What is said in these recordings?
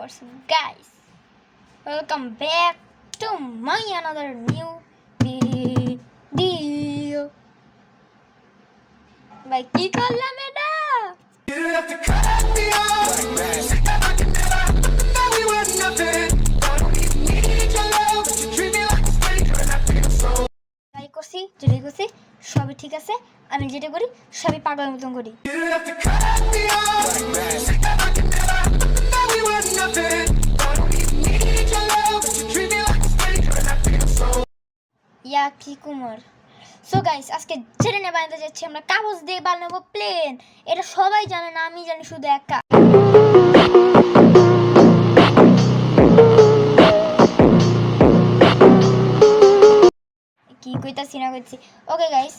what's up guys, welcome back to my another new video. ভাই কি করলাম এটা? যাই করছি যেটাই করছি সবই ঠিক আছে, আমি যেটা করি সবই পাগলের মতন করি। ইয়া কি কুমার। সো গাইস, আজকে জেনে নিয়ে বানাতে যাচ্ছি আমরা কাগজ দিয়ে বানাবো প্লেন। এটা সবাই জানে না, আমি জানি শুধু একা। কি কইতাছি না কইছি। ওকে গাইস,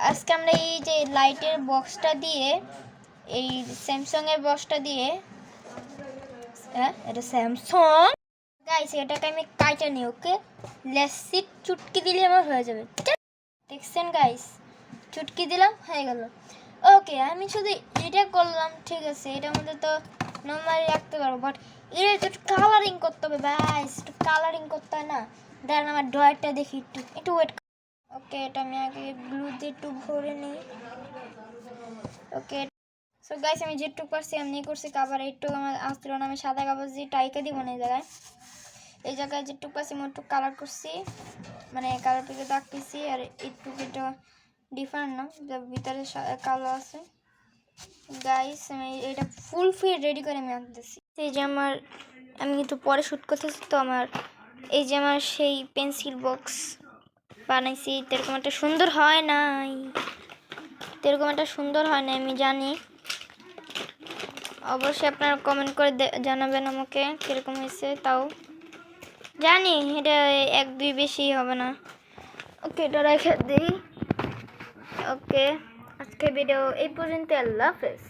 আজকে আমরা এই যে লাইটের বক্সটা দিয়ে, এই স্যামসাং এর বক্সটা দিয়ে, হ্যাঁ এটা স্যামসাং গাইস, এটাকে আমি কাটা নিই। ওকে, লেসি চুটকি দিলে আমার হয়ে যাবে। দেখছেন গাইস, চুটকি দিলাম হয়ে গেল। ওকে, আমি শুধু এটা করলাম, ঠিক আছে। এটার মধ্যে তো নর্মালি রাখতে পারবো, বাট এটা একটু কালারিং করতে হবে গাইস, একটু কালারিং করতে হয় না। দেখেন আমার ড্রয়ারটা দেখি, একটু ওয়েট। ওকে, এটা আমি আগে গ্লু দিয়ে একটু ভরে নিই। ওকে, সো গাইস, আমি যেটুকু পারছি এমনি করছি। কাবার একটু আমার আসছিল না, আমি সাদা কাগজ দিয়ে টাইকা দিব না। এই জায়গায় যেটুকু পারছি আমি একটু কালার করছি, মানে কালার পেকে দাগতেছি। আর একটু এটা ডিফারেন্ট না, যার ভিতরে কালো আছে। গাইস, আমি এটা ফুল ফিট রেডি করে আমি আঁকতেছি। এই যে আমি কিন্তু পরে শ্যুট করতেছি, তো এই যে আমার সেই পেন্সিল বক্স বানাইছি, এরকম একটা সুন্দর হয় নাই, আমি জানি। অবশ্যই আপনারা কমেন্ট করে জানাবেন আমাকে কীরকম হয়েছে। তাও জানি এটা 1-2 বেশি হবে না। ওকে, এটা রেখে দিই। ওকে, আজকে ভিডিও এই পর্যন্ত। আল্লাহ হাফেজ।